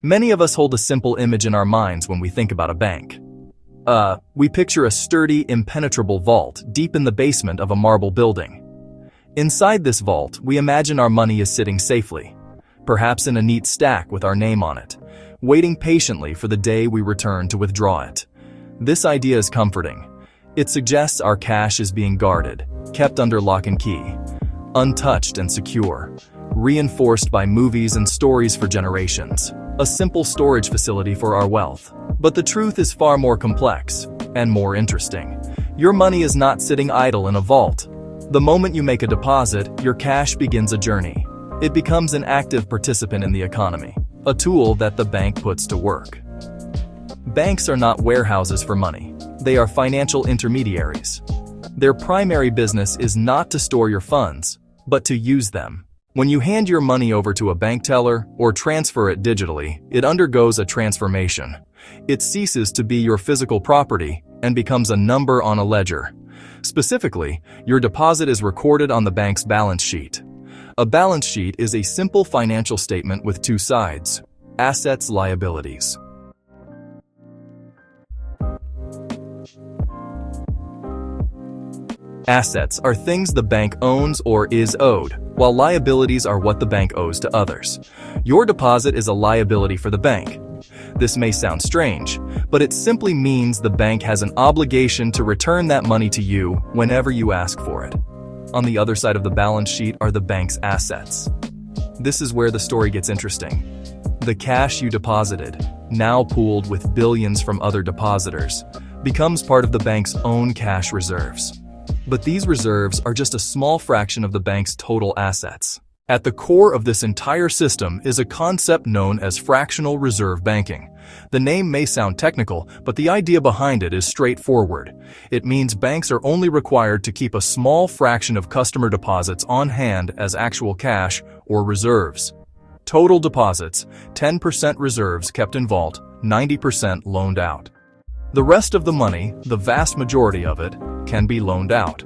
Many of us hold a simple image in our minds when we think about a bank. We picture a sturdy, impenetrable vault deep in the basement of a marble building. Inside this vault, we imagine our money is sitting safely, perhaps in a neat stack with our name on it, waiting patiently for the day we return to withdraw it. This idea is comforting. It suggests our cash is being guarded, kept under lock and key, untouched and secure, reinforced by movies and stories for generations. A simple storage facility for our wealth. But the truth is far more complex and more interesting. Your money is not sitting idle in a vault. The moment you make a deposit, your cash begins a journey. It becomes an active participant in the economy, a tool that the bank puts to work. Banks are not warehouses for money. They are financial intermediaries. Their primary business is not to store your funds, but to use them. When you hand your money over to a bank teller or transfer it digitally, it undergoes a transformation. It ceases to be your physical property and becomes a number on a ledger. Specifically, your deposit is recorded on the bank's balance sheet. A balance sheet is a simple financial statement with two sides: assets, liabilities. Assets are things the bank owns or is owed, while liabilities are what the bank owes to others. Your deposit is a liability for the bank. This may sound strange, but it simply means the bank has an obligation to return that money to you whenever you ask for it. On the other side of the balance sheet are the bank's assets. This is where the story gets interesting. The cash you deposited, now pooled with billions from other depositors, becomes part of the bank's own cash reserves. But these reserves are just a small fraction of the bank's total assets. At the core of this entire system is a concept known as fractional reserve banking. The name may sound technical, but the idea behind it is straightforward. It means banks are only required to keep a small fraction of customer deposits on hand as actual cash or reserves. Total deposits, 10% reserves kept in vault, 90% loaned out. The rest of the money, the vast majority of it, can be loaned out.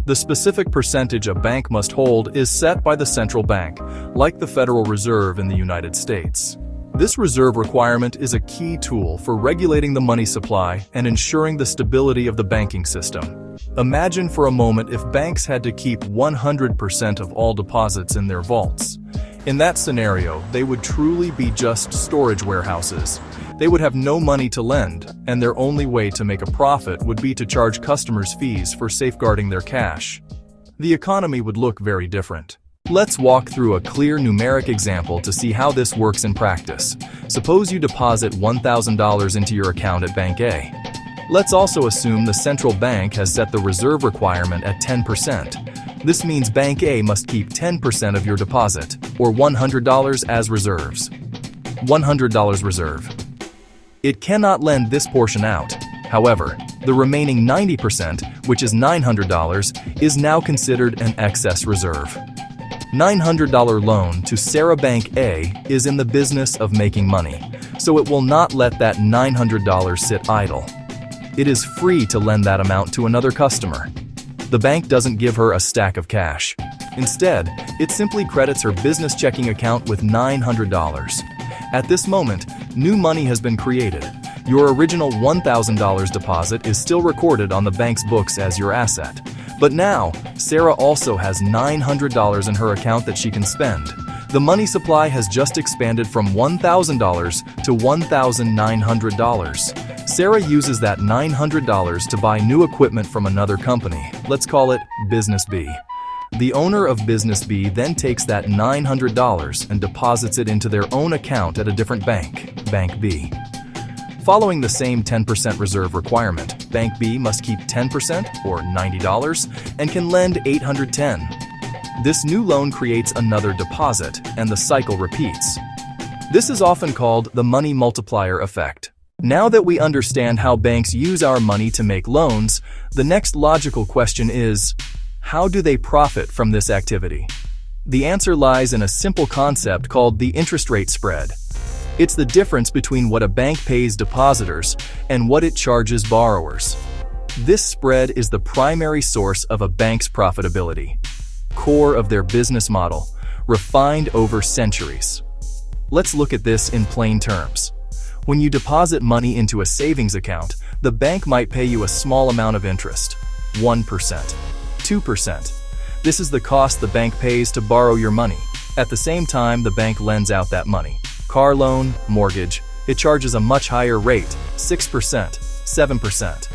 The specific percentage a bank must hold is set by the central bank, like the Federal Reserve in the United States. This reserve requirement is a key tool for regulating the money supply and ensuring the stability of the banking system. Imagine for a moment if banks had to keep 100% of all deposits in their vaults. In that scenario, they would truly be just storage warehouses. They would have no money to lend, and their only way to make a profit would be to charge customers fees for safeguarding their cash. The economy would look very different. Let's walk through a clear numeric example to see how this works in practice. Suppose you deposit $1,000 into your account at Bank A. Let's also assume the central bank has set the reserve requirement at 10%. This means Bank A must keep 10% of your deposit, or $100 as reserves. $100 reserve. It cannot lend this portion out. However, the remaining 90%, which is $900, is now considered an excess reserve. $900 loan to Sarah Bank A is in the business of making money, so it will not let that $900 sit idle. It is free to lend that amount to another customer. The bank doesn't give her a stack of cash. Instead, it simply credits her business checking account with $900. At this moment, new money has been created. Your original $1,000 deposit is still recorded on the bank's books as your asset. But now, Sarah also has $900 in her account that she can spend. The money supply has just expanded from $1,000 to $1,900. Sarah uses that $900 to buy new equipment from another company. Let's call it Business B. The owner of Business B then takes that $900 and deposits it into their own account at a different bank, Bank B. Following the same 10% reserve requirement, Bank B must keep 10% or $90 and can lend $810. This new loan creates another deposit, and the cycle repeats. This is often called the money multiplier effect. Now that we understand how banks use our money to make loans, the next logical question is, how do they profit from this activity? The answer lies in a simple concept called the interest rate spread. It's the difference between what a bank pays depositors and what it charges borrowers. This spread is the primary source of a bank's profitability, core of their business model, refined over centuries. Let's look at this in plain terms. When you deposit money into a savings account, the bank might pay you a small amount of interest, 1%, 2%. This is the cost the bank pays to borrow your money. At the same time, the bank lends out that money. Car loan, mortgage, it charges a much higher rate, 6%, 7%.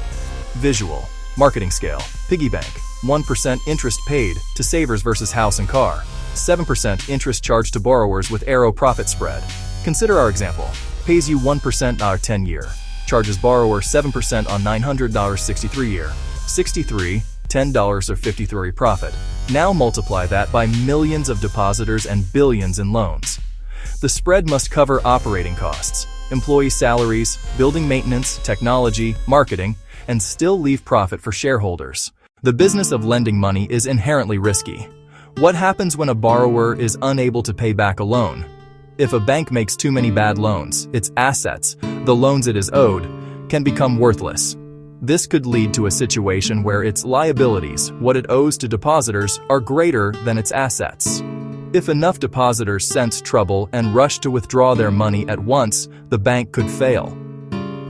Visual, marketing scale, piggy bank, 1% interest paid to savers versus house and car, 7% interest charged to borrowers with arrow profit spread. Consider our example. Pays you 1% our 10-year, charges borrower 7% on $900 63-year, 63, $10 or 53 profit. Now multiply that by millions of depositors and billions in loans. The spread must cover operating costs, employee salaries, building maintenance, technology, marketing, and still leave profit for shareholders. The business of lending money is inherently risky. What happens when a borrower is unable to pay back a loan? If a bank makes too many bad loans, its assets, the loans it is owed, can become worthless. This could lead to a situation where its liabilities, what it owes to depositors, are greater than its assets. If enough depositors sense trouble and rush to withdraw their money at once, the bank could fail.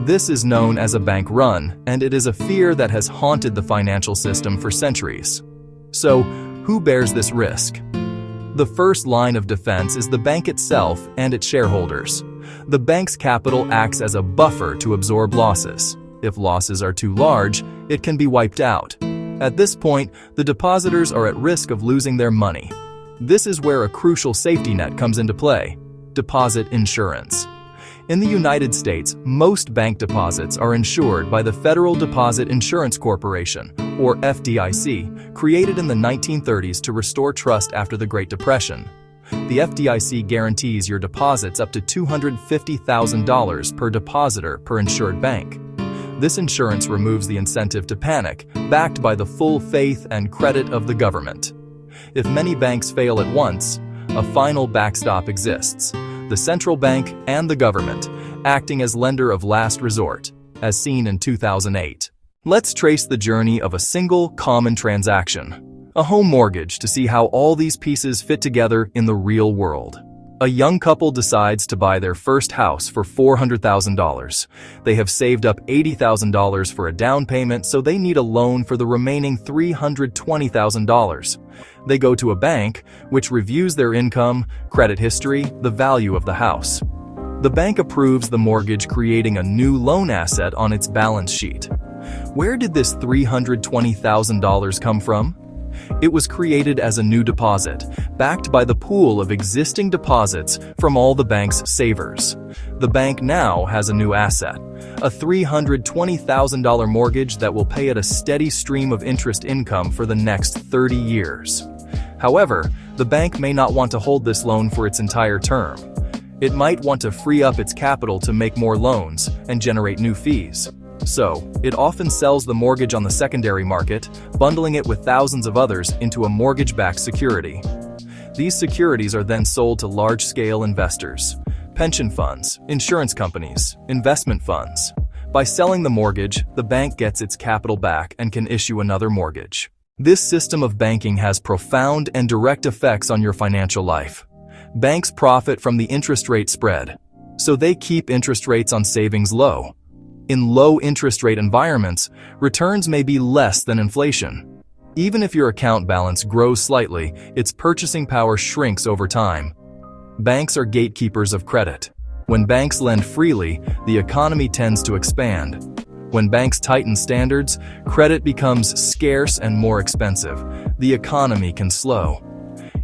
This is known as a bank run, and it is a fear that has haunted the financial system for centuries. So, who bears this risk? The first line of defense is the bank itself and its shareholders. The bank's capital acts as a buffer to absorb losses. If losses are too large, it can be wiped out. At this point, the depositors are at risk of losing their money. This is where a crucial safety net comes into play: deposit insurance. In the United States, most bank deposits are insured by the Federal Deposit Insurance Corporation, or FDIC, created in the 1930s to restore trust after the Great Depression. The FDIC guarantees your deposits up to $250,000 per depositor per insured bank. This insurance removes the incentive to panic, backed by the full faith and credit of the government. If many banks fail at once, a final backstop exists: the central bank and the government, acting as lender of last resort, as seen in 2008. Let's trace the journey of a single, common transaction, a home mortgage, to see how all these pieces fit together in the real world. A young couple decides to buy their first house for $400,000. They have saved up $80,000 for a down payment, so they need a loan for the remaining $320,000. They go to a bank, which reviews their income, credit history, the value of the house. The bank approves the mortgage, creating a new loan asset on its balance sheet. Where did this $320,000 come from? It was created as a new deposit, backed by the pool of existing deposits from all the bank's savers. The bank now has a new asset, a $320,000 mortgage that will pay it a steady stream of interest income for the next 30 years. However, the bank may not want to hold this loan for its entire term. It might want to free up its capital to make more loans and generate new fees. So, it often sells the mortgage on the secondary market, bundling it with thousands of others into a mortgage-backed security. These securities are then sold to large-scale investors, pension funds, insurance companies, investment funds. By selling the mortgage, the bank gets its capital back and can issue another mortgage. This system of banking has profound and direct effects on your financial life. Banks profit from the interest rate spread, so they keep interest rates on savings low. In low interest rate environments, returns may be less than inflation. Even if your account balance grows slightly, its purchasing power shrinks over time. Banks are gatekeepers of credit. When banks lend freely, the economy tends to expand. When banks tighten standards, credit becomes scarce and more expensive. The economy can slow.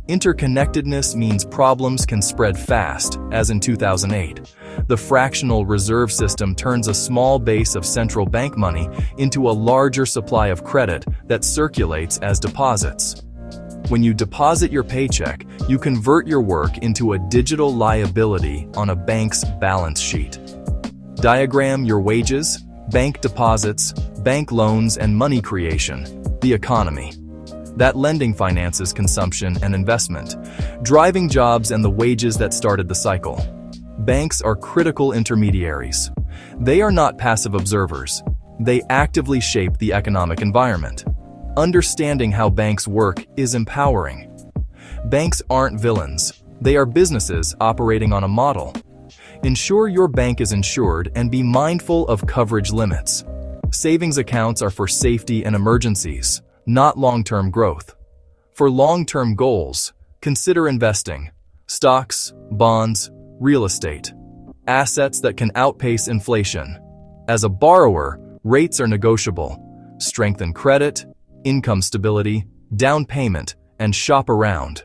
Interconnectedness means problems can spread fast, as in 2008. The fractional reserve system turns a small base of central bank money into a larger supply of credit that circulates as deposits. When you deposit your paycheck, you convert your work into a digital liability on a bank's balance sheet. Diagram your wages, bank deposits, bank loans, and money creation, the economy. That lending finances consumption and investment, driving jobs and the wages that started the cycle. Banks are critical intermediaries. They are not passive observers. They actively shape the economic environment. Understanding how banks work is empowering. Banks aren't villains. They are businesses operating on a model. Ensure your bank is insured and be mindful of coverage limits. Savings accounts are for safety and emergencies, not long-term growth. For long-term goals, consider investing: stocks, bonds, real estate, assets that can outpace inflation. As a borrower, rates are negotiable. Strengthen credit, income stability, down payment, and shop around.